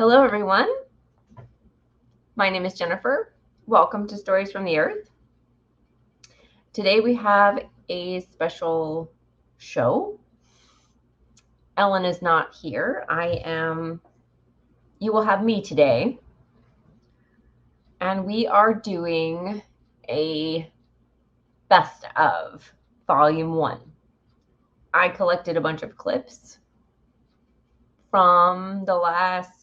Hello, everyone. My name is Jennifer. Welcome to Stories from the Earth. Today we have a special show. Ellen is not here. You will have me today. And we are doing a best of volume 1. I collected a bunch of clips from the last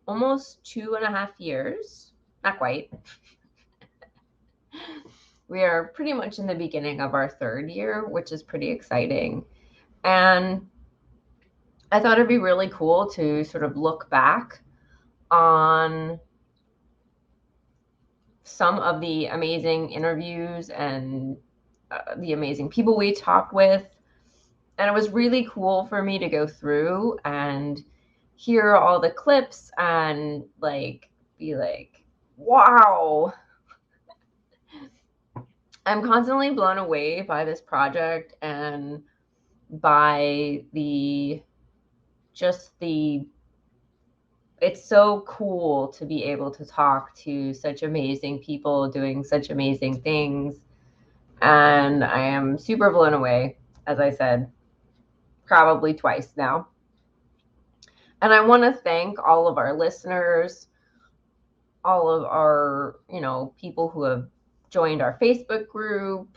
almost 2.5 years. Not quite. We are pretty much in the beginning of our 3rd year, which is pretty exciting. And I thought it'd be really cool to sort of look back on some of the amazing interviews and the amazing people we talked with. And it was really cool for me to go through and hear all the clips and be like, wow. I'm constantly blown away by this project and by it's so cool to be able to talk to such amazing people doing such amazing things. And I am super blown away, as I said, probably twice now. And I want to thank all of our listeners, all of our, people who have joined our Facebook group,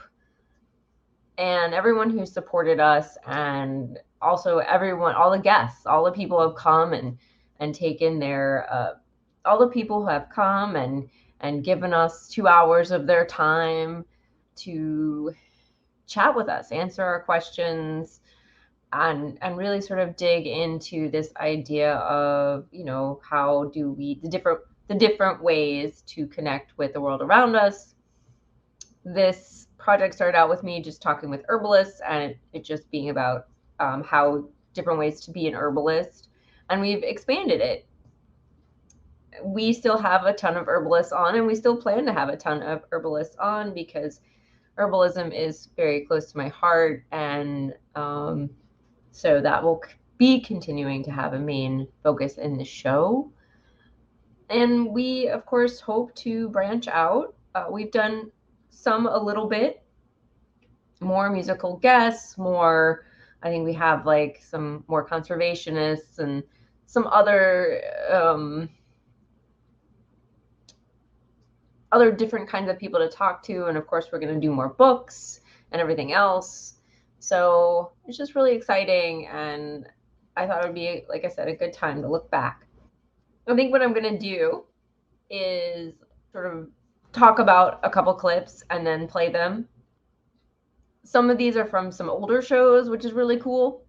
and everyone who supported us, and also everyone, all the guests, all the people who have come and taken their, all the people who have come and given us 2 hours of their time to chat with us, answer our questions, and really sort of dig into this idea of, how do we, the different ways to connect with the world around us. This project started out with me just talking with herbalists and it just being about how different ways to be an herbalist. And we've expanded it. We still have a ton of herbalists on, and we still plan to have a ton of herbalists on because herbalism is very close to my heart. And so that will be continuing to have a main focus in the show. And we, of course, hope to branch out. We've done a little bit more musical guests, I think we have some more conservationists and some other different kinds of people to talk to. And of course, we're going to do more books and everything else. So it's just really exciting. And I thought it would be, like I said, a good time to look back. I think what I'm going to do is sort of talk about a couple clips and then play them. Some of these are from some older shows, which is really cool.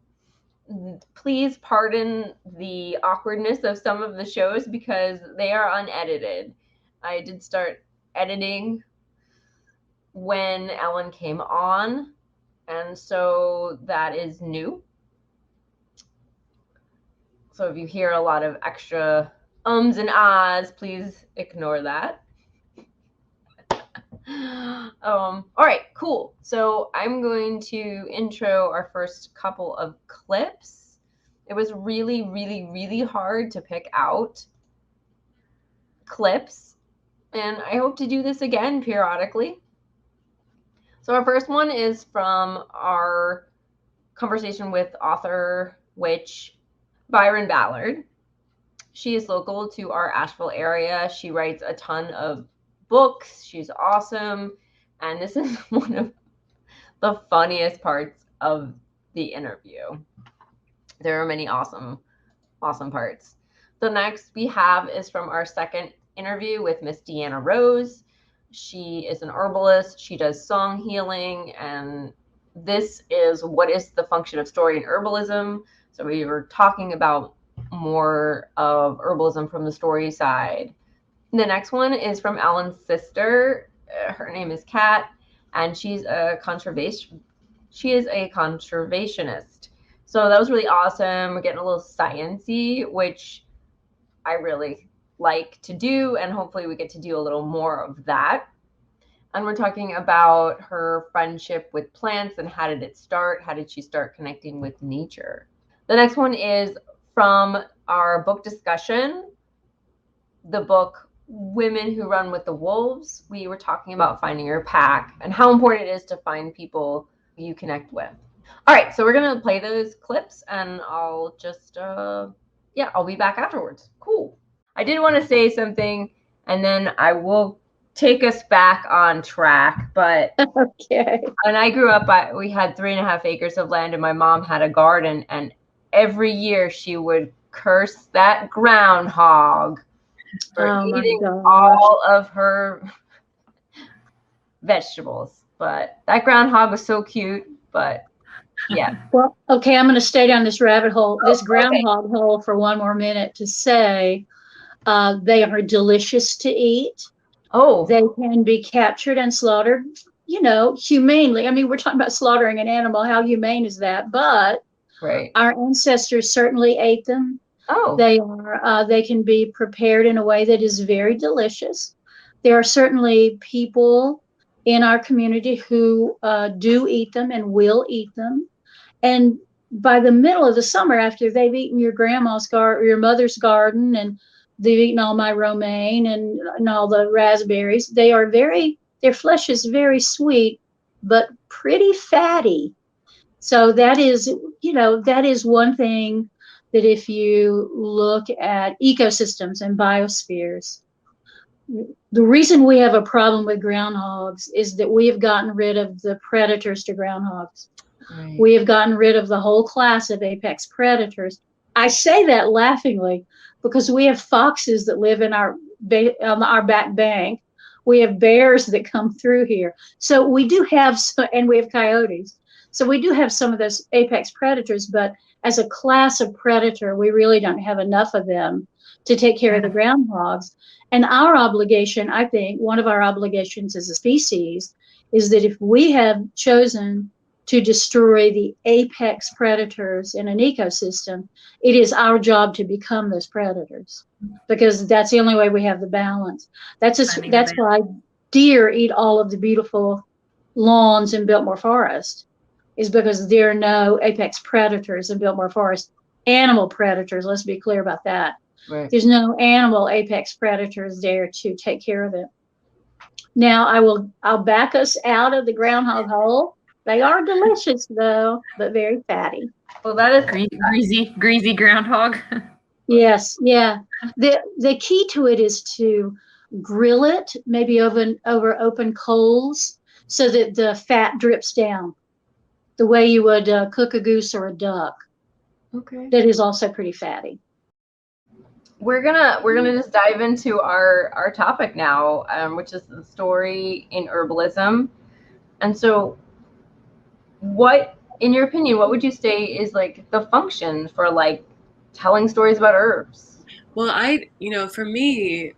Please pardon the awkwardness of some of the shows because they are unedited. I did start editing when Ellen came on, and so that is new. So if you hear a lot of extra ums and ahs, please ignore that. All right, cool. So I'm going to intro our first couple of clips. It was really, really, really hard to pick out clips, and I hope to do this again periodically. So our first one is from our conversation with author witch Byron Ballard. She is local to our Asheville area. She writes a ton of books. She's awesome. And this is one of the funniest parts of the interview. There are many awesome parts. The next we have is from our second interview with Miss Deanna Rose. She is an herbalist. She does song healing. And this is what is the function of story in herbalism. So we were talking about more of herbalism from the story side. The next one is from Ellen's sister. Her name is Kat, and she's a conservationist. So that was really awesome. We're getting a little sciencey, which I really like to do, and hopefully we get to do a little more of that. And we're talking about her friendship with plants and how did it start? How did she start connecting with nature? The next one is from our book discussion, the book Women Who Run with the Wolves, we were talking about finding your pack and how important it is to find people you connect with. All right, so we're going to play those clips and I'll just, I'll be back afterwards. Cool. I did want to say something and then I will take us back on track, but okay. When I grew up, we had 3.5 acres of land and my mom had a garden, and every year she would curse that groundhog for eating all of her vegetables. But that groundhog was so cute, but yeah. Well, okay, I'm going to stay down this rabbit hole, this groundhog hole for one more minute to say they are delicious to eat. Oh. They can be captured and slaughtered, humanely. I mean, we're talking about slaughtering an animal. How humane is that? But our ancestors certainly ate them. Oh. They can be prepared in a way that is very delicious. There are certainly people in our community who do eat them and will eat them. And by the middle of the summer, after they've eaten your grandma's garden, your mother's garden, and they've eaten all my romaine and all the raspberries, their flesh is very sweet, but pretty fatty. So that is one thing that if you look at ecosystems and biospheres, the reason we have a problem with groundhogs is that we have gotten rid of the predators to groundhogs. Right. We have gotten rid of the whole class of apex predators. I say that laughingly because we have foxes that live in on our back bank. We have bears that come through here. So we do have, and we have coyotes. So we do have some of those apex predators, but as a class of predator, we really don't have enough of them to take care of the groundhogs. And our obligation, I think, one of our obligations as a species is that if we have chosen to destroy the apex predators in an ecosystem, it is our job to become those predators, because that's the only way we have the balance. That's why deer eat all of the beautiful lawns in Biltmore Forest, is because there are no apex predators in Biltmore Forest. Animal predators, let's be clear about that. Right. There's no animal apex predators there to take care of it. Now I'll back us out of the groundhog hole. They are delicious though, but very fatty. Well, that is greasy groundhog. Yes, yeah. The key to it is to grill it, maybe over open coals, so that the fat drips down, the way you would cook a goose or a duck. Okay. That is also pretty fatty. We're gonna just dive into our topic now, which is the story in herbalism. And so, what, in your opinion, what would you say is like the function for like telling stories about herbs? Well, for me,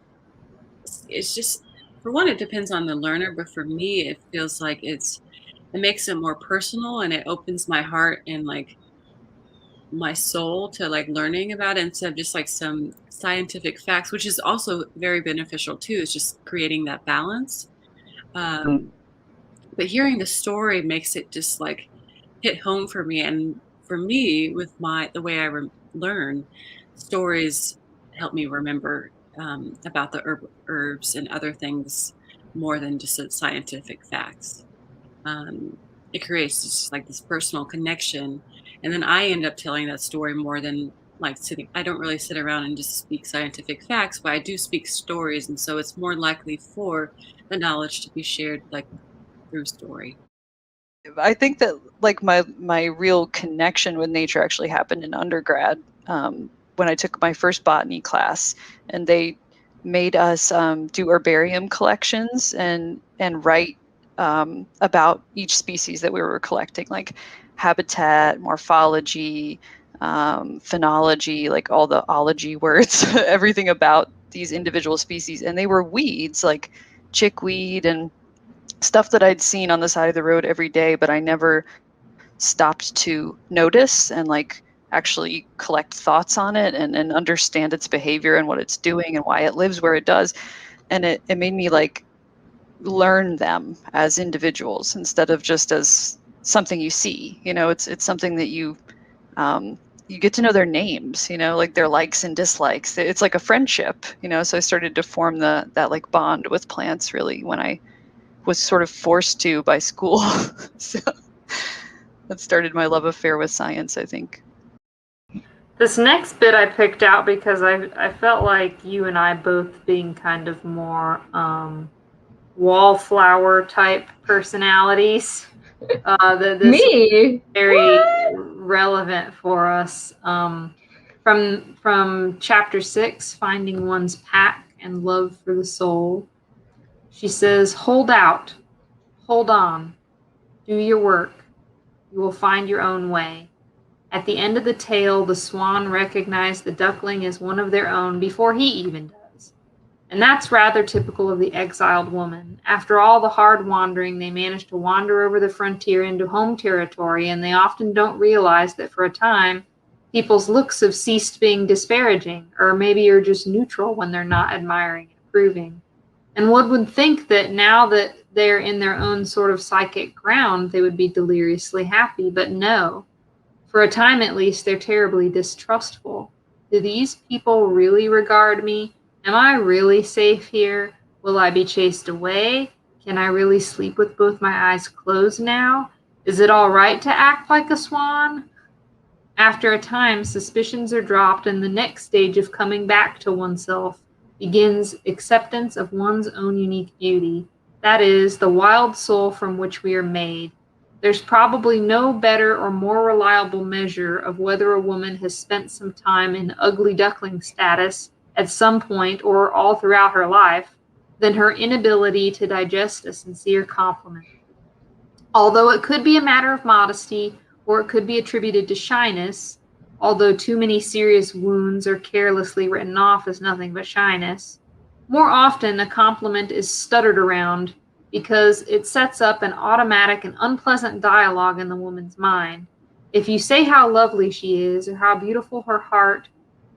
it's just, for one, it depends on the learner, but for me, it feels like it makes it more personal, and it opens my heart and like my soul to like learning about it, instead of just like some scientific facts, which is also very beneficial too. It's just creating that balance. But hearing the story makes it just like hit home for me. And for me, with the way I learn, stories help me remember about the herbs and other things more than just scientific facts. It creates just like this personal connection. And then I end up telling that story more than like sitting. I don't really sit around and just speak scientific facts, but I do speak stories. And so it's more likely for the knowledge to be shared like through story. I think that like my real connection with nature actually happened in undergrad, when I took my first botany class, and they made us do herbarium collections and write about each species that we were collecting, like habitat, morphology, phenology, like all the ology words, everything about these individual species. And they were weeds like chickweed and stuff that I'd seen on the side of the road every day, but I never stopped to notice and like actually collect thoughts on it and understand its behavior and what it's doing and why it lives where it does. And it made me like learn them as individuals instead of just as something you see. It's something that you you get to know their names, you know, like their likes and dislikes. It's like a friendship, you know. So I started to form that like bond with plants really when I was sort of forced to by school. So that started my love affair with science, I think. This next bit I picked out because I felt like you and I both being kind of more wallflower type personalities. This Me? very What? relevant for us. From chapter 6, Finding One's Pack and Love for the Soul. She says, hold out, hold on, do your work. You will find your own way. At the end of the tale, the swan recognized the duckling as one of their own before he even does. And that's rather typical of the exiled woman. After all the hard wandering, they manage to wander over the frontier into home territory, and they often don't realize that for a time, people's looks have ceased being disparaging, or maybe are just neutral when they're not admiring and approving. And one would think that now that they're in their own sort of psychic ground, they would be deliriously happy, but no. For a time at least, they're terribly distrustful. Do these people really regard me? Am I really safe here? Will I be chased away? Can I really sleep with both my eyes closed now? Is it all right to act like a swan? After a time, suspicions are dropped, and the next stage of coming back to oneself begins acceptance of one's own unique beauty. That is, the wild soul from which we are made. There's probably no better or more reliable measure of whether a woman has spent some time in ugly duckling status at some point or all throughout her life than her inability to digest a sincere compliment. Although it could be a matter of modesty or it could be attributed to shyness, although too many serious wounds are carelessly written off as nothing but shyness, more often a compliment is stuttered around because it sets up an automatic and unpleasant dialogue in the woman's mind. If you say how lovely she is, or how beautiful her heart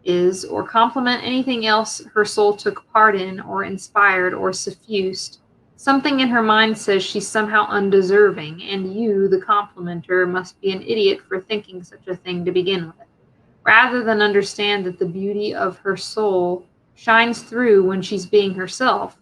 is, or compliment anything else her soul took part in, or inspired, or suffused, something in her mind says she's somehow undeserving, and you, the complimenter, must be an idiot for thinking such a thing to begin with. Rather than understand that the beauty of her soul shines through when she's being herself,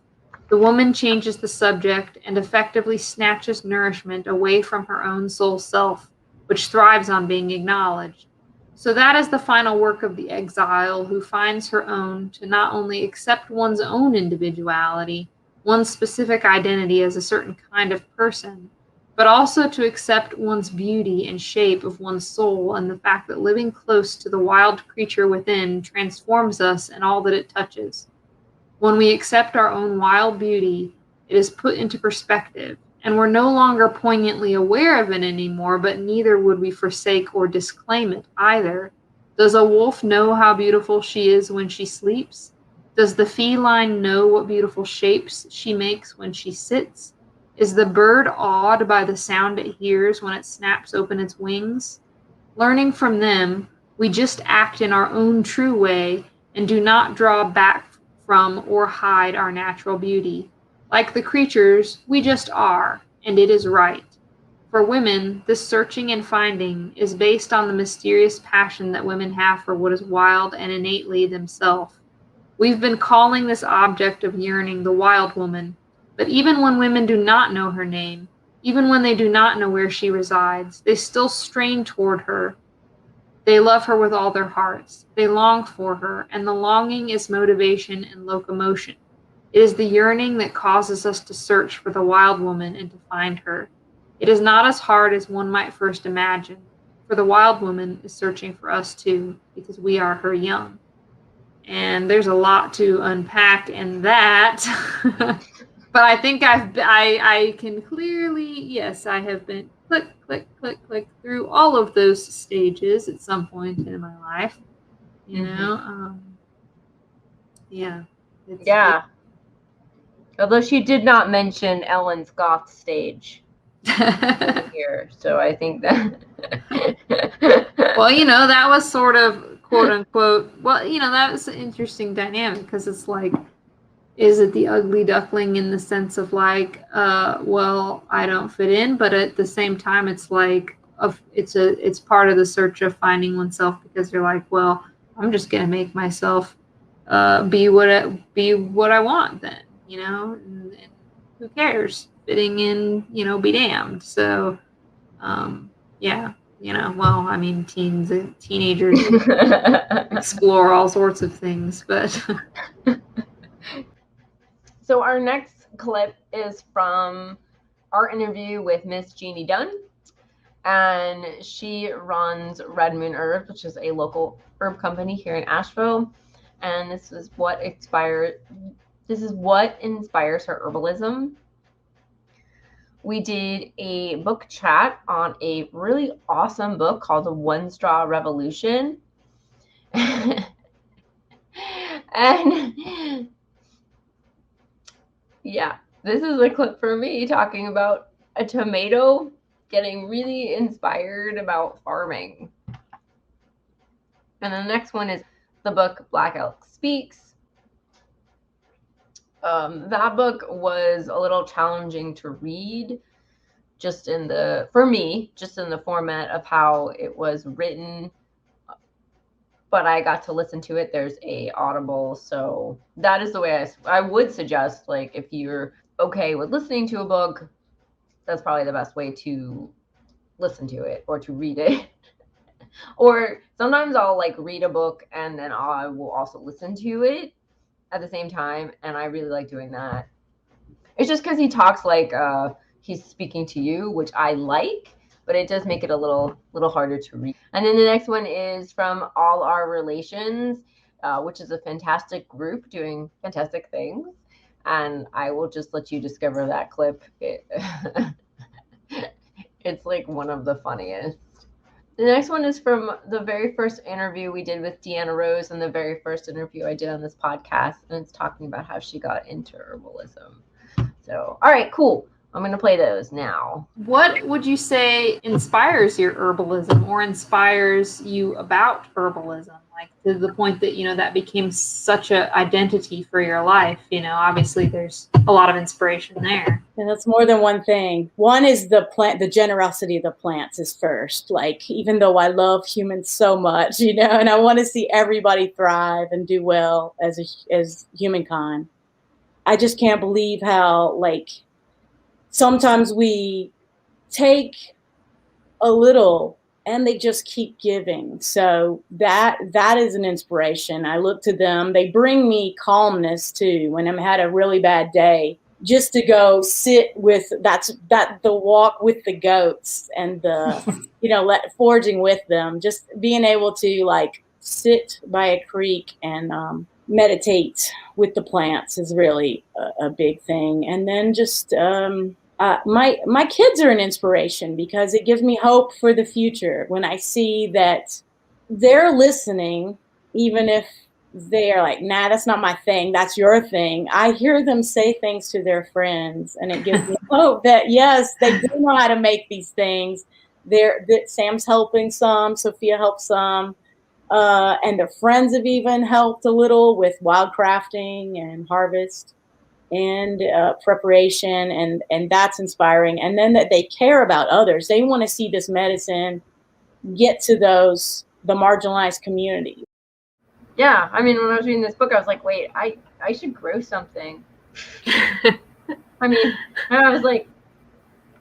the woman changes the subject and effectively snatches nourishment away from her own soul self, which thrives on being acknowledged. So that is the final work of the exile who finds her own to not only accept one's own individuality, one's specific identity as a certain kind of person, but also to accept one's beauty and shape of one's soul and the fact that living close to the wild creature within transforms us and all that it touches. When we accept our own wild beauty, it is put into perspective, and we're no longer poignantly aware of it anymore, but neither would we forsake or disclaim it either. Does a wolf know how beautiful she is when she sleeps? Does the feline know what beautiful shapes she makes when she sits? Is the bird awed by the sound it hears when it snaps open its wings? Learning from them, we just act in our own true way and do not draw back from or hide our natural beauty. Like the creatures, we just are, and it is right. For women, this searching and finding is based on the mysterious passion that women have for what is wild and innately themselves. We've been calling this object of yearning the wild woman, but even when women do not know her name, even when they do not know where she resides, they still strain toward her. They love her with all their hearts. They long for her, and the longing is motivation and locomotion. It is the yearning that causes us to search for the wild woman and to find her. It is not as hard as one might first imagine, for the wild woman is searching for us too, because we are her young. And there's a lot to unpack in that. But I think I can clearly, yes, I have been click, click, click, click through all of those stages at some point in my life. You know, yeah. Yeah. Although she did not mention Ellen's goth stage here, so I think that. Well, you know, that was sort of quote unquote. Well, you know, that was an interesting dynamic because it's like, is it the ugly duckling in the sense of like, well, I don't fit in, but at the same time, it's like, it's part of the search of finding oneself, because you're like, well, I'm just gonna make myself be what I want then, and who cares? Fitting in, be damned. So, yeah, well, I mean, teenagers explore all sorts of things, but So our next clip is from our interview with Miss Jeannie Dunn, and she runs Red Moon Herbs, which is a local herb company here in Asheville. And this is what inspires her herbalism. We did a book chat on a really awesome book called The One Straw Revolution. And yeah, this is a clip for me talking about a tomato getting really inspired about farming. And the next one is the book Black Elk Speaks. That book was a little challenging to read, for me, just in the format of how it was written. But I got to listen to it. There's a Audible, so that is the way I would suggest, like, if you're okay with listening to a book, that's probably the best way to listen to it or to read it. Or sometimes I'll like read a book and then I will also listen to it at the same time, and I really like doing that. It's just because he talks like he's speaking to you, which I like, but it does make it a little harder to read. And then the next one is from All Our Relations, which is a fantastic group doing fantastic things. And I will just let you discover that clip. It's like one of the funniest. The next one is from the very first interview we did with Deanna Rose, and the very first interview I did on this podcast, and it's talking about how she got into herbalism. So, all right, cool. I'm going to play those now. What would you say inspires your herbalism, or inspires you about herbalism? Like, to the point that, that became such an identity for your life. Obviously there's a lot of inspiration there. And that's more than one thing. One is the generosity of the plants is first. Like, even though I love humans so much, and I want to see everybody thrive and do well as humankind, I just can't believe how, like, sometimes we take a little and they just keep giving. So that is an inspiration. I look to them. They bring me calmness too when I'm had a really bad day. Just to go sit with the walk with the goats and the foraging with them. Just being able to like sit by a creek and meditate with the plants is really a big thing. And then just my kids are an inspiration, because it gives me hope for the future when I see that they're listening, even if they are like, nah, that's not my thing, that's your thing. I hear them say things to their friends, and it gives me hope that yes, they do know how to make these things. That Sam's helping some, Sophia helps some, and their friends have even helped a little with wildcrafting and harvest and preparation, and that's inspiring. And then that they care about others. They want to see this medicine get to the marginalized community. Yeah, I mean, when I was reading this book, I was like, wait, I should grow something. I mean, and I was like,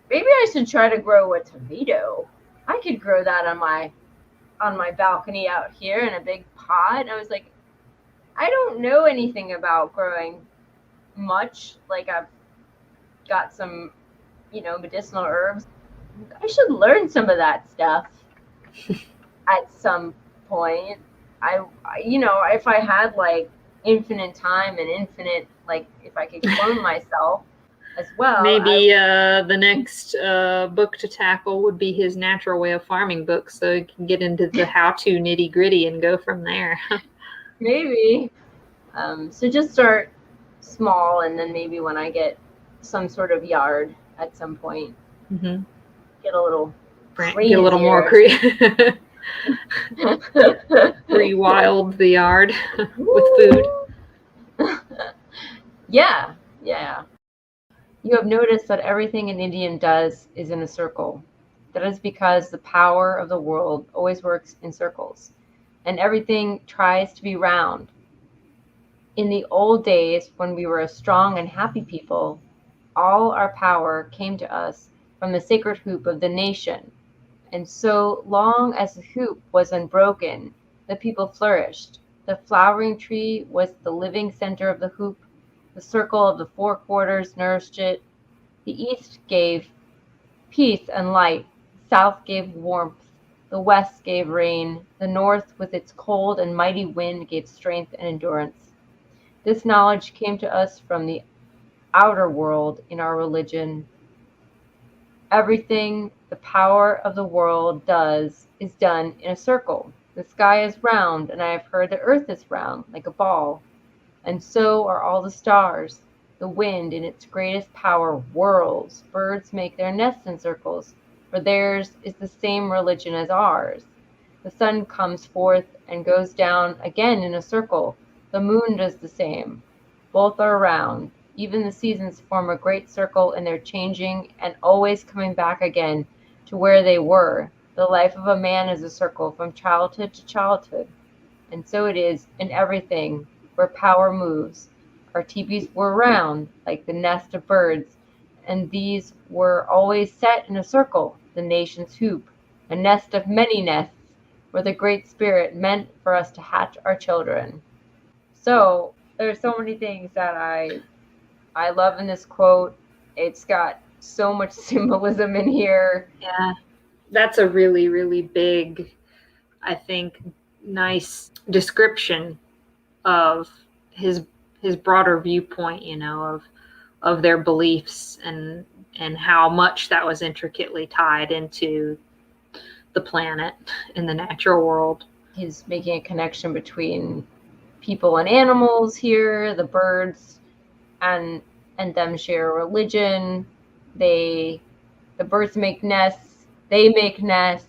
maybe I should try to grow a tomato. I could grow that on my balcony out here in a big pot. And I was like, I don't know anything about growing much. Like, I've got some, medicinal herbs. I should learn some of that stuff at some point. If I had like infinite time and infinite, like, if I could clone myself as well. Maybe the next book to tackle would be his Natural Way of Farming book, so you can get into the how-to nitty-gritty and go from there. Maybe. So just start small, and then maybe when I get some sort of yard at some point, get a little crazier. Get a little more creative. Rewild the yard with food. Yeah. You have noticed that everything an Indian does is in a circle. That is because the power of the world always works in circles, and everything tries to be round. In the old days, when we were a strong and happy people, all our power came to us from the sacred hoop of the nation, and so long as the hoop was unbroken, the people flourished. The flowering tree was the living center of the hoop. The circle of the four quarters nourished it. The east gave peace and light. The south gave warmth. The west gave rain. The north, with its cold and mighty wind, gave strength and endurance. This knowledge came to us from the outer world in our religion. Everything the power of the world does is done in a circle. The sky is round, and I have heard the earth is round, like a ball. And so are all the stars. The wind, in its greatest power, whirls. Birds make their nests in circles, for theirs is the same religion as ours. The sun comes forth and goes down again in a circle. The moon does the same. Both are round. Even the seasons form a great circle, and they're changing and always coming back again to where they were. The life of a man is a circle from childhood to childhood. And so it is in everything where power moves. Our teepees were round, like the nest of birds, and these were always set in a circle, the nation's hoop, a nest of many nests, where the Great Spirit meant for us to hatch our children. So there's so many things that I love in this quote. It's got so much symbolism in here. Yeah, that's a really, really big, I think, nice description of his broader viewpoint, you know, of their beliefs and how much that was intricately tied into the planet and the natural world. He's making a connection between people and animals here. The birds and them share a religion. The birds make nests. They make nests.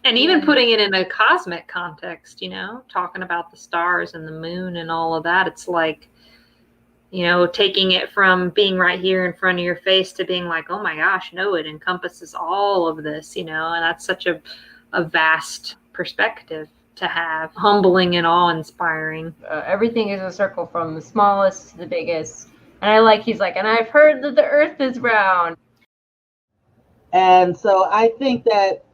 And even putting it in a cosmic context, you know, talking about the stars and the moon and all of that. It's like, you know, taking it from being right here in front of your face to being like, oh my gosh, no, it encompasses all of this, you know, and that's such a vast perspective to have, humbling and awe-inspiring. Everything is a circle from the smallest to the biggest. And I like, he's like, and I've heard that the earth is round. And so I think that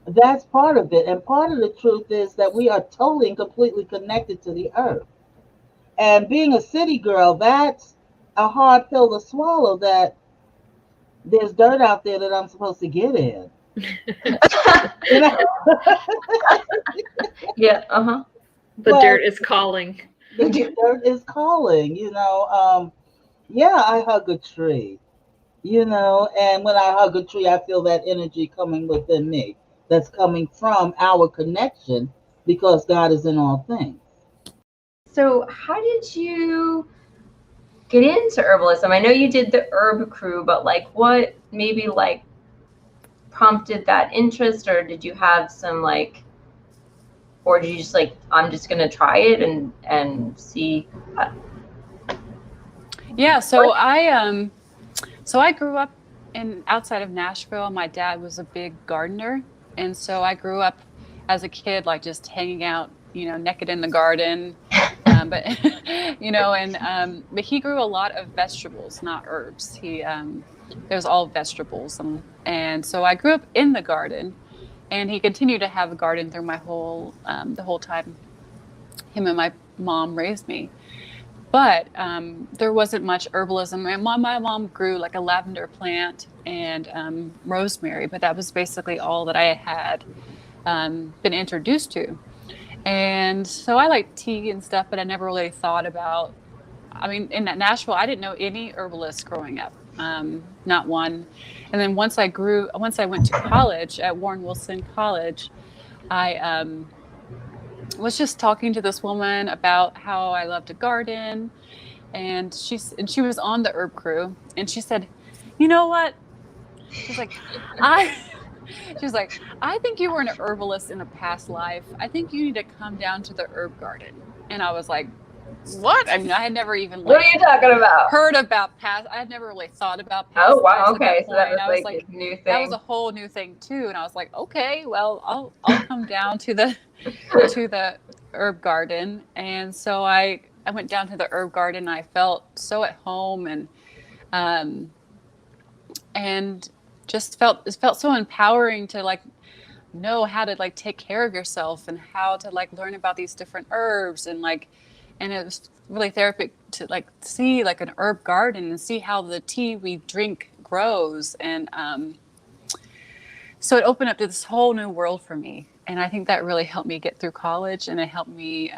that's part of it. And part of the truth is that we are totally and completely connected to the earth. And being a city girl, that's a hard pill to swallow, that there's dirt out there that I'm supposed to get in. You know? Yeah, The dirt is calling. The dirt is calling, you know. Yeah, I hug a tree, you know, and when I hug a tree, I feel that energy coming within me. That's coming from our connection, because God is in all things. So how did you get into herbalism? I know you did the herb crew, but like what maybe like prompted that interest, or did you have some like, or did you just like, I'm just going to try it and see? Yeah, so I grew up outside of Nashville. My dad was a big gardener, and so I grew up as a kid like just hanging out, you know, naked in the garden. But you know, but he grew a lot of vegetables, not herbs. It was all vegetables, and so I grew up in the garden, and he continued to have a garden through the whole time him and my mom raised me. But there wasn't much herbalism. My mom grew like a lavender plant and rosemary, but that was basically all that I had been introduced to. And so I like tea and stuff, but I never really thought about, I mean, in Nashville, I didn't know any herbalists growing up, not one. And then once I went to college at Warren Wilson College, I was just talking to this woman about how I love to garden, and she was on the herb crew, and she said, you know what? She's like, I think you were an herbalist in a past life. I think you need to come down to the herb garden. And I was like, What? I mean, I had never even What are you talking about? heard about past. I had never really thought about past Oh wow, lives okay. at that So that point. was I was like like, a new that was thing. a whole new thing too. And I was like, okay, well, I'll come down to the herb garden. And so I went down to the herb garden. And I felt so at home, um and just it felt so empowering to like know how to like take care of yourself and how to like learn about these different herbs and it was really therapeutic to like see like an herb garden and see how the tea we drink grows and so it opened up to this whole new world for me and I think that really helped me get through college and it helped me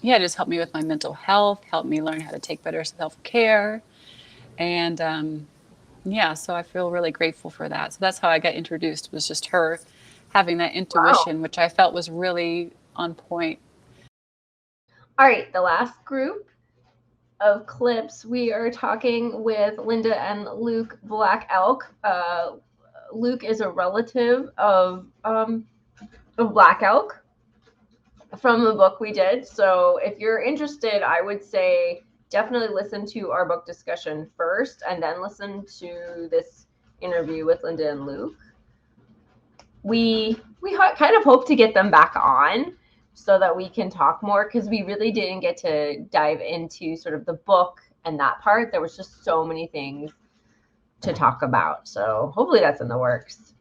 yeah, it just helped me with my mental health, helped me learn how to take better self-care and yeah, so I feel really grateful for that. So that's how I got introduced, was just her having that intuition, which I felt was really on point. All right, the last group of clips, we are talking with Linda and Luke Black Elk. Luke is a relative of Black Elk from the book we did. So if you're interested, I would say definitely listen to our book discussion first and then listen to this interview with Linda and Luke. We kind of hope to get them back on so that we can talk more because we really didn't get to dive into sort of the book and that part. There was just so many things to talk about. So hopefully that's in the works.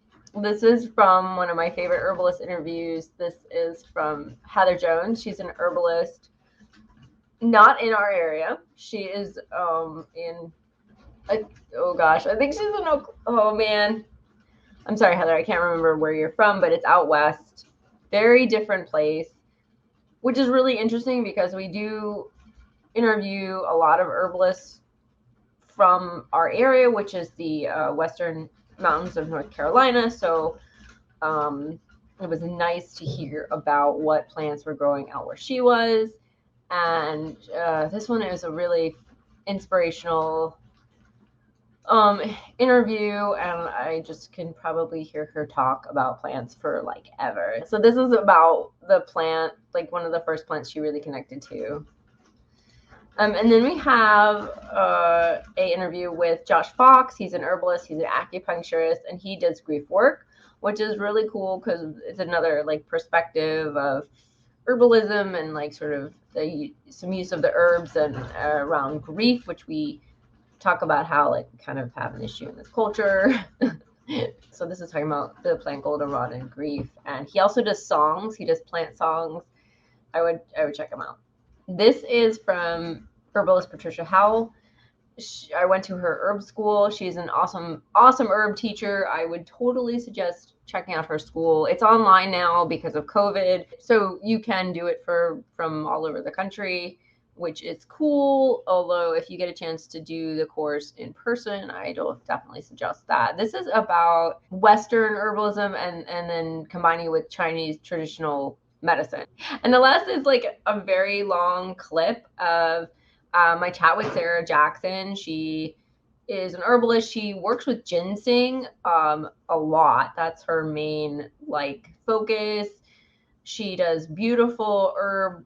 This is from one of my favorite herbalist interviews. This is from Heather Jones. She's an herbalist, not in our area. She is in, oh gosh, I think she's in, oh man. I'm sorry, Heather, I can't remember where you're from, but it's out west. Very different place, which is really interesting because we do interview a lot of herbalists from our area, which is the Western Mountains of North Carolina. So it was nice to hear about what plants were growing out where she was. And this one is a really inspirational interview, and I just can probably hear her talk about plants for like ever. So this is about the plant, like one of the first plants she really connected to. And then we have a interview with Josh Fox. He's an herbalist, he's an acupuncturist, and he does grief work, which is really cool because it's another like perspective of herbalism and like sort of some use of the herbs and around grief, which we talk about how like kind of have an issue in this culture. So this is talking about the plant goldenrod and grief, and he also does songs. He does plant songs. I would check him out. This is from herbalist Patricia Howell. I went to her herb school. She's an awesome herb teacher. I would totally suggest checking out her school. It's online now because of COVID, so you can do it from all over the country, which is cool. Although if you get a chance to do the course in person, I don't definitely suggest that. This is about Western herbalism and then combining it with Chinese traditional medicine. And the last is like a very long clip of my chat with Sarah Jackson. She is an herbalist. She works with ginseng a lot. That's her main like focus. She does beautiful herb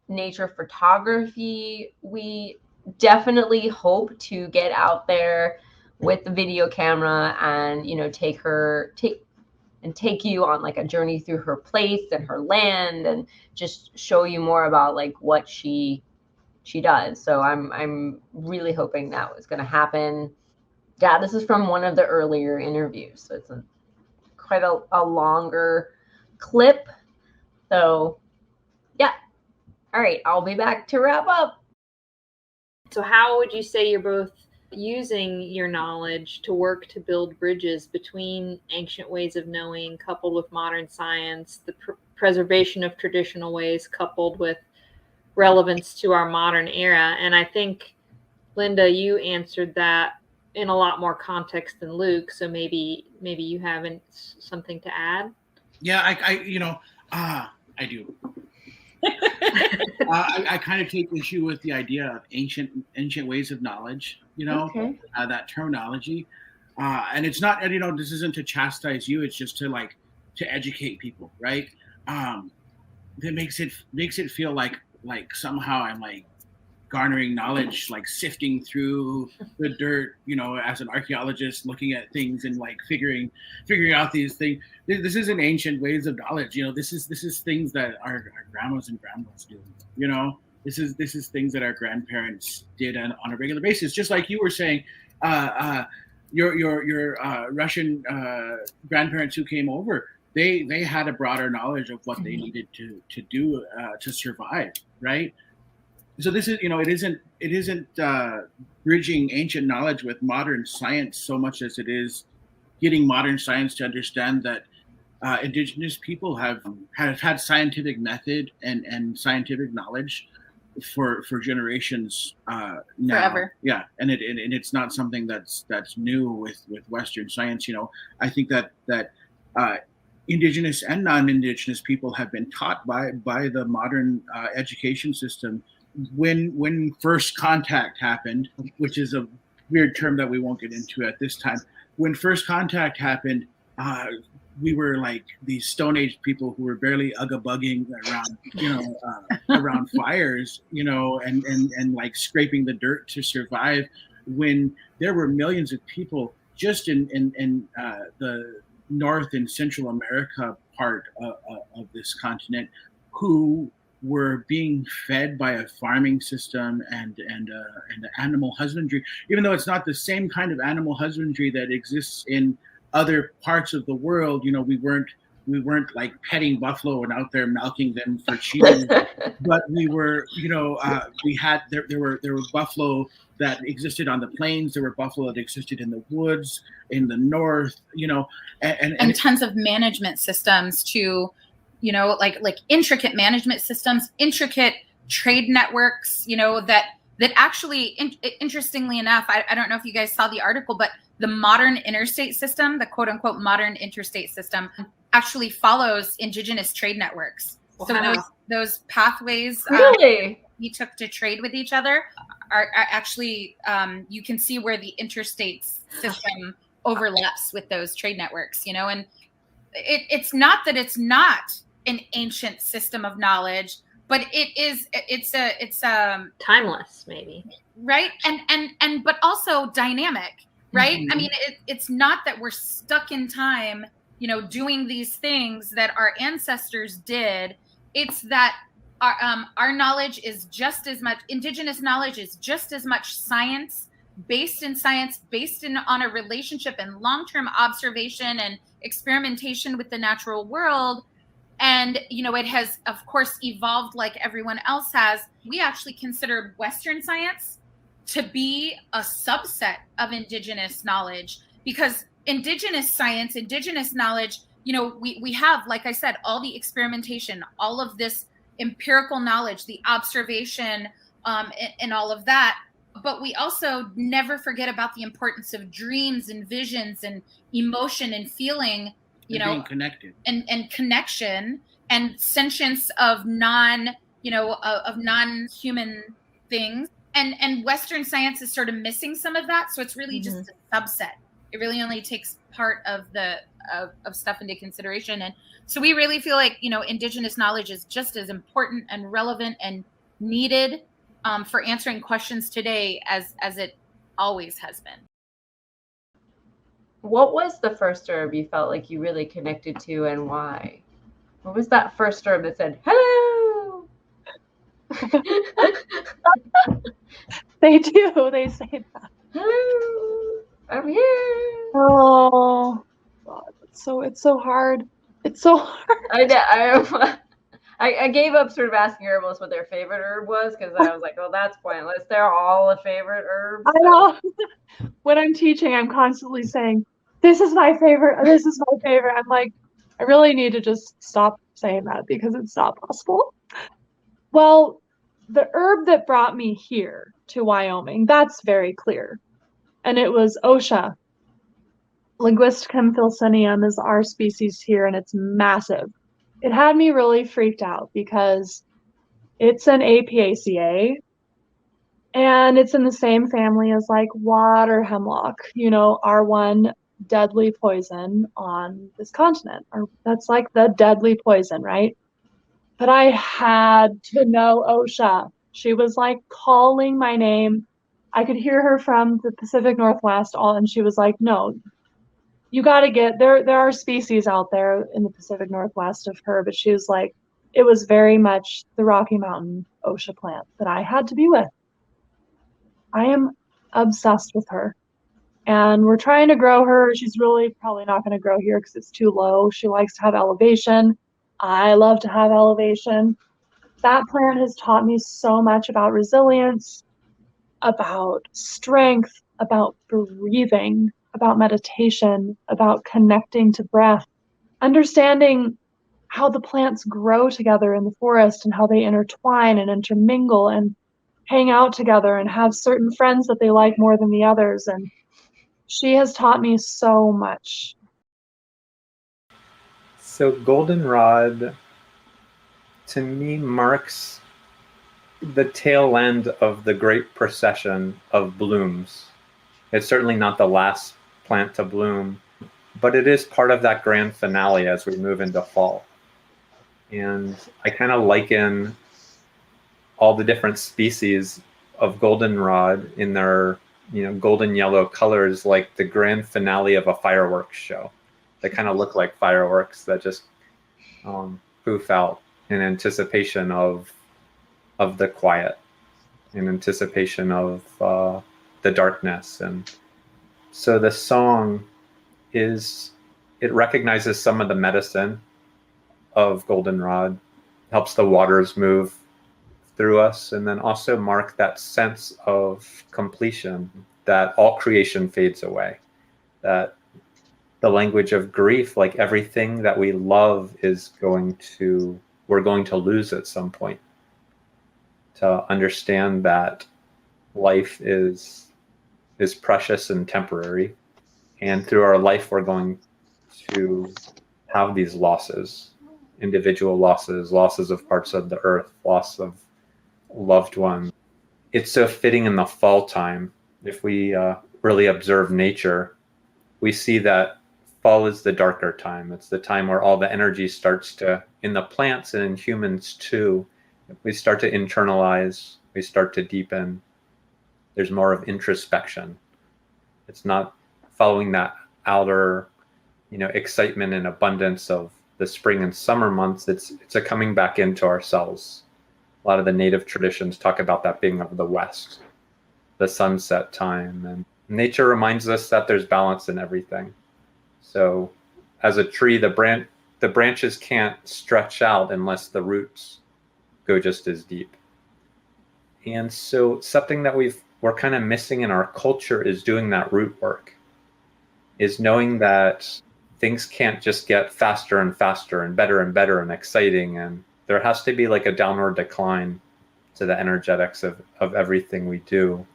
nature photography. We definitely hope to get out there with the video camera and take you on like a journey through her place and her land and just show you more about like what she does. So I'm really hoping that was going to happen. Yeah, this is from one of the earlier interviews, so it's quite a longer clip. So yeah. All right, I'll be back to wrap up. So how would you say you're both using your knowledge to work to build bridges between ancient ways of knowing coupled with modern science, the preservation of traditional ways coupled with relevance to our modern era? And I think, Linda, you answered that in a lot more context than Luke, so maybe you haven't something to add. Yeah, I do. I kind of take issue with the idea of ancient ways of knowledge, Okay. That terminology. And it's not, this isn't to chastise you. It's just to educate people, right? That makes it feel like like somehow I'm like garnering knowledge, like sifting through the dirt, as an archaeologist, looking at things and like figuring out these things. This isn't ancient ways of knowledge. This is things that our grandmas and grandpas do. This is things that our grandparents did on a regular basis. Just like you were saying, your Russian grandparents who came over, they had a broader knowledge of what they needed to do to survive, right? So this is, it isn't bridging ancient knowledge with modern science so much as it is getting modern science to understand that indigenous people have had scientific method and scientific knowledge for generations now. Forever. Yeah, and it's not something that's new with Western science. I think that indigenous and non-indigenous people have been taught by the modern education system. When first contact happened, which is a weird term that we won't get into at this time, when first contact happened, we were like these Stone Age people who were barely ugga-bugging around, around fires, and like scraping the dirt to survive, when there were millions of people just in the North and Central America part of this continent who were being fed by a farming system and animal husbandry, even though it's not the same kind of animal husbandry that exists in other parts of the world. We weren't like petting buffalo and out there milking them for cheese, but we were, there were buffalo that existed on the plains. There were buffalo that existed in the woods, in the north, and tons of management systems to, like intricate management systems, intricate trade networks, that actually, interestingly enough, I don't know if you guys saw the article, but the modern interstate system, the quote unquote modern interstate system, actually follows indigenous trade networks. Wow. So those pathways really we took to trade with each other are actually, you can see where the interstate system overlaps with those trade networks, and it's not that it's not an ancient system of knowledge, but it's timeless, maybe, right, and but also dynamic, right? I mean, it's not that we're stuck in time, doing these things that our ancestors did. It's that our knowledge is just as much, indigenous knowledge is just as much science, based on a relationship and long-term observation and experimentation with the natural world. And, it has, of course, evolved like everyone else has. We actually consider Western science to be a subset of indigenous knowledge, because indigenous science, indigenous knowledge, we have, like I said, all the experimentation, all of this empirical knowledge, the observation, and all of that. But we also never forget about the importance of dreams and visions and emotion and feeling, being connected and connection and sentience of non-human things. And Western science is sort of missing some of that. So it's really just a subset. It really only takes part of of stuff into consideration. And so we really feel like, indigenous knowledge is just as important and relevant and needed for answering questions today as it always has been. What was the first herb you felt like you really connected to, and why? What was that first herb that said, hello? They do. They say that. Hello, I'm here. Oh, God, it's so hard. It's so hard. I gave up sort of asking herbalists what their favorite herb was, because I was like, well, that's pointless. They're all a favorite herb. I know. When I'm teaching, I'm constantly saying, this is my favorite. This is my favorite. I'm like, I really need to just stop saying that because it's not possible. Well, the herb that brought me here to Wyoming, that's very clear. And it was Osha. Linguisticum filcinium is our species here, and it's massive. It had me really freaked out because it's an Apiaceae, and it's in the same family as like water hemlock, our one deadly poison on this continent, or that's like the deadly poison, right? but I had to know Osha. She was like calling my name. I could hear her from the Pacific Northwest, and she was like, no, you got to get there. There are species out there in the Pacific Northwest of her, but she was like, it was very much the Rocky Mountain Osha plant that I had to be with. I am obsessed with her. And we're trying to grow her. She's really probably not going to grow here because it's too low. She likes to have elevation. I love to have elevation. That plant has taught me so much about resilience, about strength, about breathing, about meditation, about connecting to breath, understanding how the plants grow together in the forest and how they intertwine and intermingle and hang out together and have certain friends that they like more than the others. And she has taught me so much. So goldenrod to me marks the tail end of the great procession of blooms. It's certainly not the last plant to bloom, but it is part of that grand finale as we move into fall. And I kind of liken all the different species of goldenrod in their, golden yellow colors like the grand finale of a fireworks show. They kind of look like fireworks that just poof out in anticipation of the quiet, in anticipation of the darkness. And so the song it recognizes some of the medicine of goldenrod, helps the waters move through us, and then also mark that sense of completion, that all creation fades away, that the language of grief, like everything that we love we're going to lose at some point. To understand that life is precious and temporary, and through our life we're going to have these losses, individual losses of parts of the earth, loss of loved ones. It's so fitting in the fall time. If we really observe nature, we see that fall is the darker time. It's the time where all the energy starts to, in the plants and in humans too, we start to internalize, we start to deepen. There's more of introspection. It's not following that outer, excitement and abundance of the spring and summer months. It's a coming back into ourselves. A lot of the native traditions talk about that being of the West, the sunset time. And nature reminds us that there's balance in everything. So as a tree, the branches can't stretch out unless the roots go just as deep. And so something that we're kind of missing in our culture is doing that root work, is knowing that things can't just get faster and faster and better and exciting. And there has to be like a downward decline to the energetics of everything we do.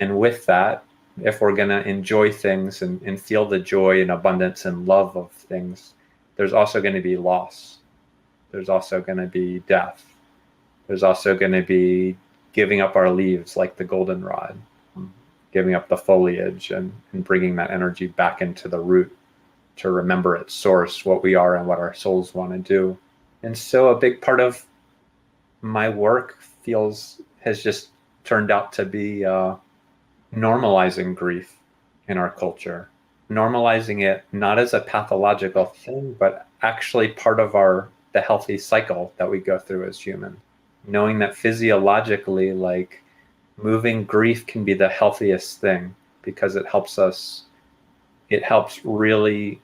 And with that, if we're going to enjoy things and feel the joy and abundance and love of things, there's also going to be loss. There's also going to be death. There's also going to be giving up our leaves like the goldenrod, giving up the foliage and bringing that energy back into the root to remember its source, what we are and what our souls want to do. And so a big part of my work has just turned out to be normalizing grief in our culture, normalizing it not as a pathological thing, but actually part of the healthy cycle that we go through as humans. Knowing that physiologically, like moving grief can be the healthiest thing because it helps really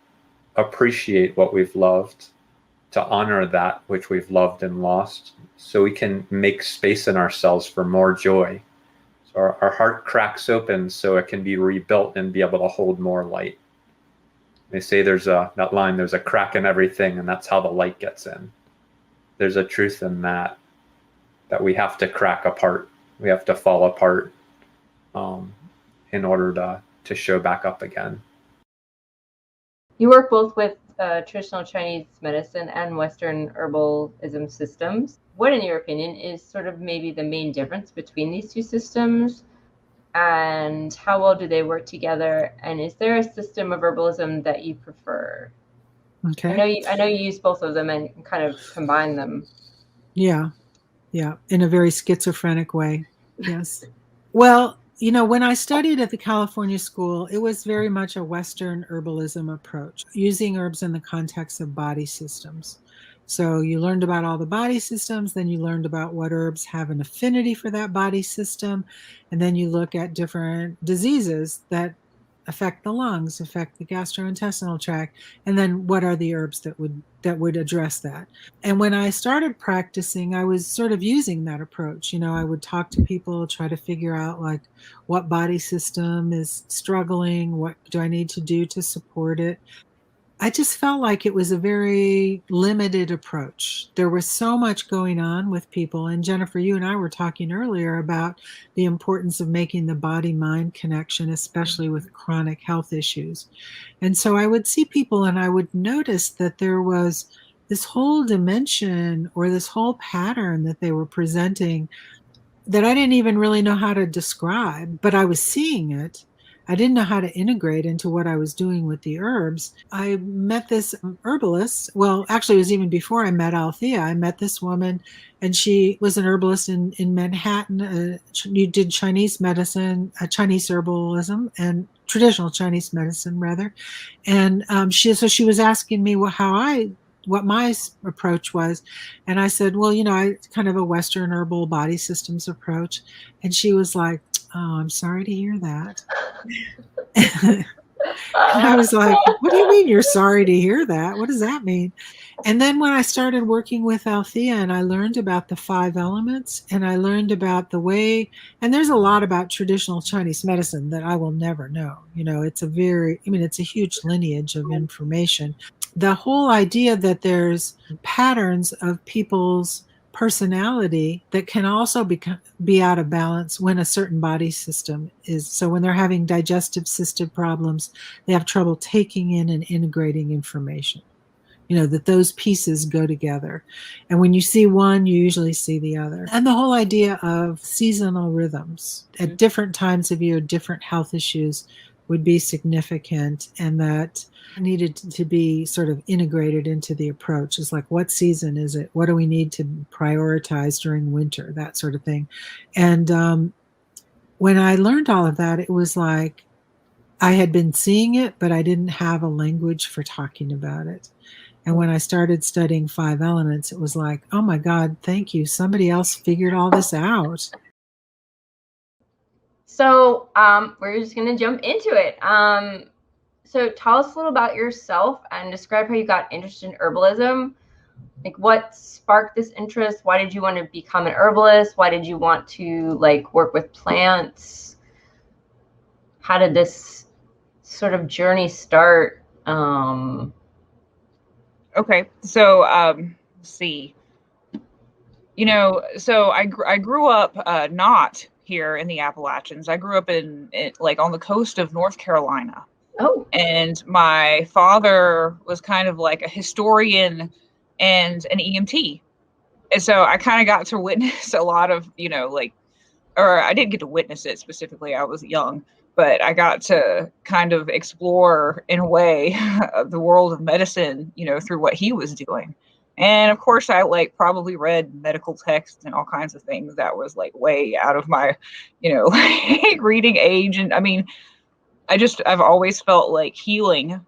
appreciate what we've loved, to honor that which we've loved and lost, so we can make space in ourselves for more joy. So our heart cracks open so it can be rebuilt and be able to hold more light. They say there's a crack in everything, and that's how the light gets in. There's a truth in that we have to crack apart. We have to fall apart in order to show back up again. You work both with traditional Chinese medicine and Western herbalism systems. What, in your opinion, is sort of maybe the main difference between these two systems, and how well do they work together? And is there a system of herbalism that you prefer? Okay. I know you use both of them and kind of combine them. Yeah. Yeah. In a very schizophrenic way. Yes. Well, when I studied at the California school, it was very much a Western herbalism approach, using herbs in the context of body systems. So you learned about all the body systems, then you learned about what herbs have an affinity for that body system, and then you look at different diseases that affect the lungs, affect the gastrointestinal tract, and then what are the herbs that would address that. And when I started practicing, I was sort of using that approach. I would talk to people, try to figure out like what body system is struggling, what do I need to do to support it. I just felt like it was a very limited approach. There was so much going on with people. And Jennifer, you and I were talking earlier about the importance of making the body-mind connection, especially with chronic health issues. And so I would see people and I would notice that there was this whole dimension or this whole pattern that they were presenting that I didn't even really know how to describe, but I was seeing it. I didn't know how to integrate into what I was doing with the herbs. I met this herbalist. Well, actually, it was even before I met Althea. I met this woman, and she was an herbalist in Manhattan. You did Chinese medicine, Chinese herbalism, and traditional Chinese medicine, rather. And she was asking me what my approach was. And I said, well, I kind of a Western herbal body systems approach. And she was like, oh, I'm sorry to hear that. And I was like, what do you mean you're sorry to hear that? What does that mean? And then when I started working with Althea and I learned about the 5 elements and I learned about the way, and there's a lot about traditional Chinese medicine that I will never know. It's a huge lineage of information. The whole idea that there's patterns of people's personality that can also be out of balance when a certain body system is. So when they're having digestive system problems, they have trouble taking in and integrating information. That those pieces go together. And when you see one, you usually see the other. And the whole idea of seasonal rhythms at different times of year, different health issues would be significant, and that needed to be sort of integrated into the approach. It's like, what season is it? What do we need to prioritize during winter? That sort of thing. And when I learned all of that, it was like I had been seeing it, but I didn't have a language for talking about it. And when I started studying 5 elements, it was like, oh my God, thank you. Somebody else figured all this out. So we're just going to jump into it. So tell us a little about yourself and describe how you got interested in herbalism. Like, what sparked this interest? Why did you want to become an herbalist? Why did you want to work with plants? How did this sort of journey start? Okay, so let's see. So I grew up not here in the Appalachians. I grew up in on the coast of North Carolina. Oh. And my father was kind of like a historian and an EMT. And so I kind of got to witness a lot of, or I didn't get to witness it specifically. I was young, but I got to kind of explore in a way the world of medicine, through what he was doing. And of course I probably read medical texts and all kinds of things that was way out of my, reading age. And I mean, I've always felt like healing,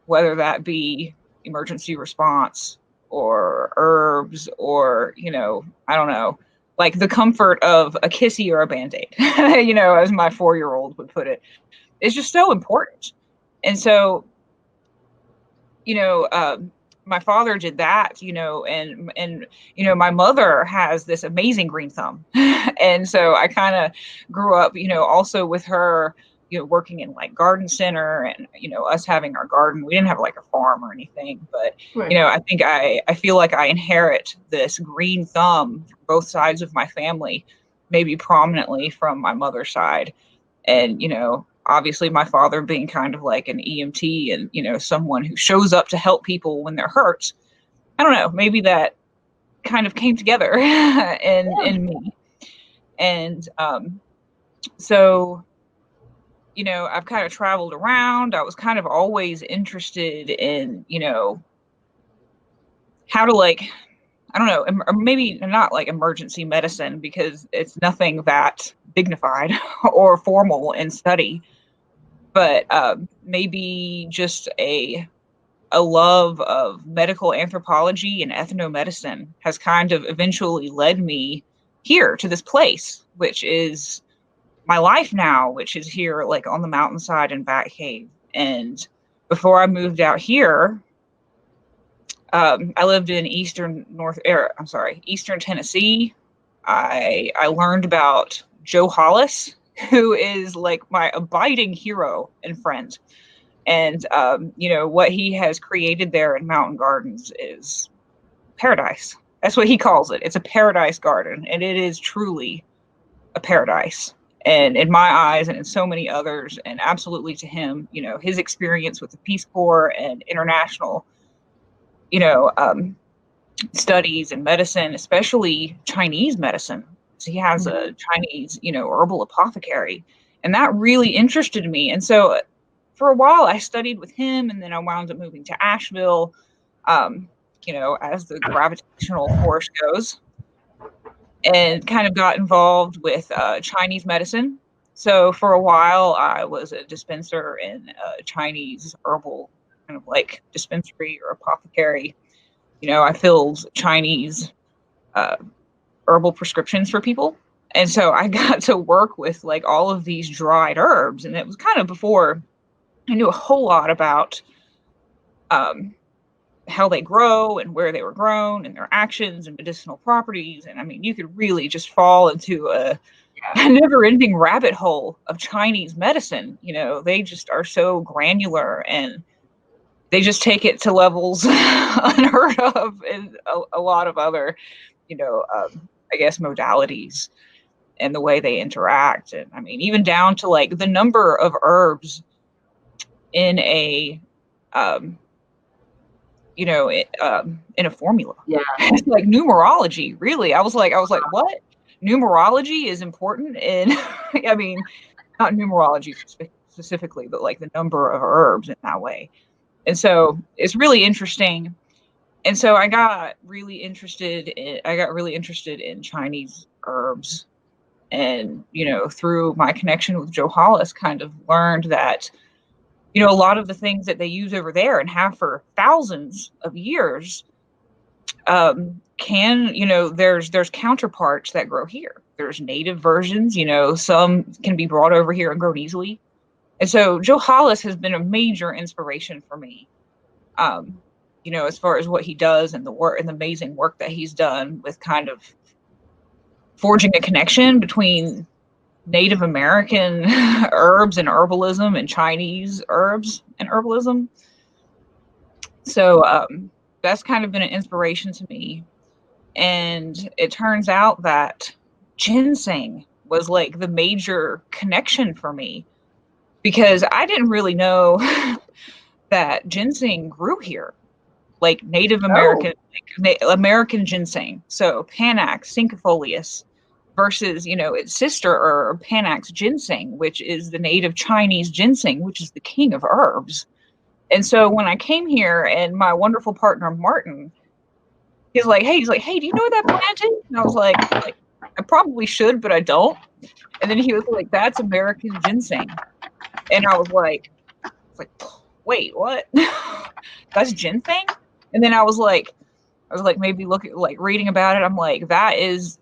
whether that be emergency response or herbs or, I don't know, the comfort of a kissy or a Band-Aid, as my 4-year-old would put it, is just so important. And so, my father did that, and my mother has this amazing green thumb. And so I kind of grew up, also with her, working in garden center and, us having our garden. We didn't have a farm or anything, but, Right. I think I feel like I inherit this green thumb from both sides of my family, maybe prominently from my mother's side. And, obviously my father being kind of like an EMT and, someone who shows up to help people when they're hurt. I don't know, maybe that kind of came together in me. And so, I've kind of traveled around. I was kind of always interested in, how to like, I don't know, or maybe not like emergency medicine, because it's nothing that dignified or formal in study, but maybe just a love of medical anthropology and ethnomedicine has kind of eventually led me here to this place, which is my life now, which is here like on the mountainside in Bat Cave. And before I moved out here, I lived in eastern Tennessee. I learned about Joe Hollis, who is like my abiding hero and friend. And, what he has created there in Mountain Gardens is paradise. That's what he calls it. It's a paradise garden, and it is truly a paradise. And in my eyes and in so many others, and absolutely to him, his experience with the Peace Corps and international, studies in medicine, especially Chinese medicine. So he has a Chinese, herbal apothecary, and that really interested me. And so for a while I studied with him, and then I wound up moving to Asheville, as the gravitational force goes, and kind of got involved with Chinese medicine. So for a while I was a dispenser in a Chinese herbal kind of like dispensary or apothecary. I filled Chinese herbal prescriptions for people. And so I got to work with like all of these dried herbs. And it was kind of before I knew a whole lot about how they grow and where they were grown and their actions and medicinal properties. And I mean, you could really just fall into a never-ending rabbit hole of Chinese medicine. They just are so granular, and they just take it to levels unheard of in a lot of other, I guess, modalities and the way they interact. And I mean, even down to like the number of herbs in a, in a formula. Yeah. It's like numerology, really. I was like, what? Numerology is important in, I mean, not numerology specifically, but like the number of herbs in that way. And so it's really interesting. And so I got really interested in Chinese herbs, and, through my connection with Joe Hollis, kind of learned that, a lot of the things that they use over there and have for thousands of years, there's counterparts that grow here. There's native versions, some can be brought over here and grown easily. And so Joe Hollis has been a major inspiration for me, as far as what he does and the work and the amazing work that he's done with kind of forging a connection between Native American herbs and herbalism and Chinese herbs and herbalism. So that's kind of been an inspiration to me. And it turns out that ginseng was like the major connection for me, because I didn't really know that ginseng grew here, like Native American, American ginseng. So Panax cincifolius versus, its sister herb, Panax ginseng, which is the native Chinese ginseng, which is the king of herbs. And so when I came here, and my wonderful partner, Martin, he's like, hey, do you know what that plant is? And I was like, I probably should, but I don't. And then he was like, that's American ginseng. And I was like, wait, what? That's ginseng? And then I was like, maybe reading about it. I'm like, that is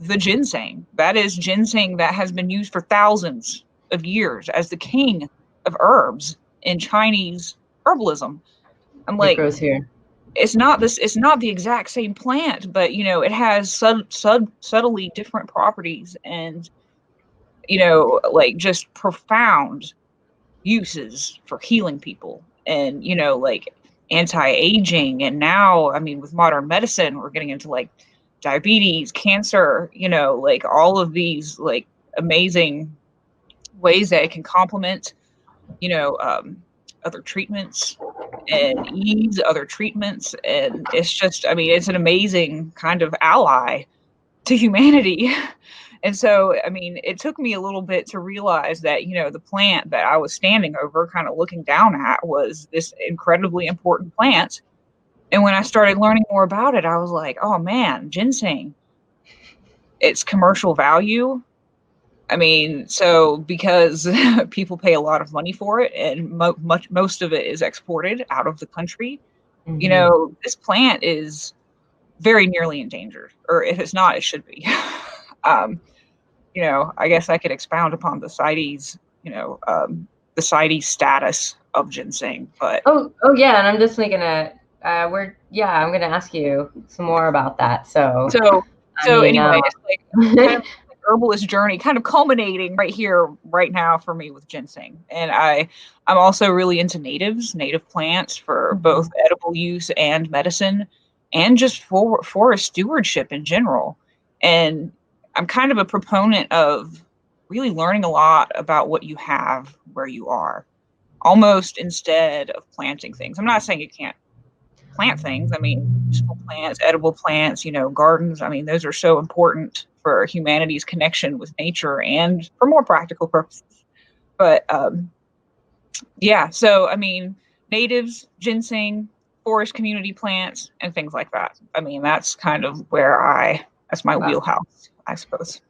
the ginseng. That is ginseng that has been used for thousands of years as the king of herbs in Chinese herbalism. I'm like, it grows here. It's not the exact same plant, but it has subtly different properties, and like just profound uses for healing people, and like anti-aging. And now, I mean, with modern medicine, we're getting into like diabetes, cancer, like all of these like amazing ways that it can complement other treatments and ease other treatments. And it's just, I mean, it's an amazing kind of ally to humanity. And so, I mean, it took me a little bit to realize that, the plant that I was standing over, kind of looking down at, was this incredibly important plant And when I started learning more about it, I was like, oh man, ginseng, it's commercial value. I mean, so because people pay a lot of money for it and most of it is exported out of the country, you know, this plant is very nearly endangered, or if it's not, it should be. You know, I guess I could expound upon the CITES, you know, the CITES status of ginseng, but oh yeah, and I'm just gonna I'm gonna ask you some more about that. So anyway, it's like kind of like herbalist journey, kind of culminating right here, right now for me with ginseng, and I'm also really into native plants for both edible use and medicine, and just for forest stewardship in general, and I'm kind of a proponent of really learning a lot about what you have where you are, almost instead of planting things. I'm not saying you can't plant things. I mean, useful plants, edible plants, you know, gardens. I mean, those are so important for humanity's connection with nature and for more practical purposes. But yeah, so I mean, natives, ginseng, forest community plants, and things like that. I mean, that's kind of where that's my wheelhouse, I suppose.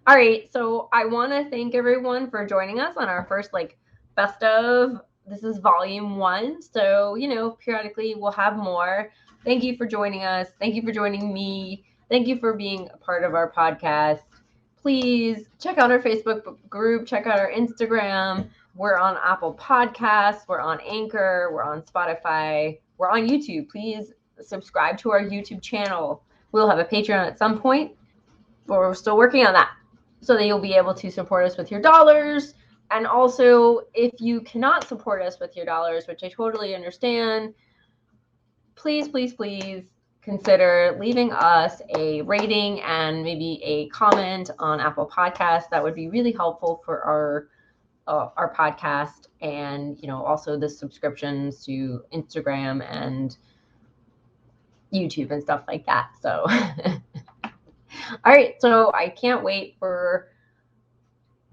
All right, so I want to thank everyone for joining us on our first best of. This is volume 1, so you know, periodically we'll have more. Thank you for joining us. Thank you for joining me. Thank you for being a part of our podcast. Please check out our Facebook group, check out our Instagram. We're on Apple Podcasts, we're on Anchor, we're on Spotify, we're on YouTube. Please subscribe to our YouTube channel. We'll have a Patreon at some point, but we're still working on that, so that you'll be able to support us with your dollars. And also, if you cannot support us with your dollars, which I totally understand, please consider leaving us a rating and maybe a comment on Apple Podcasts. That would be really helpful for our podcast, and you know, also the subscriptions to Instagram and YouTube and stuff like that. So all right, so I can't wait for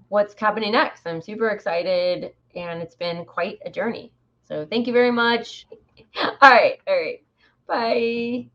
what's happening next. I'm super excited, and it's been quite a journey. So thank you very much. All right. Bye.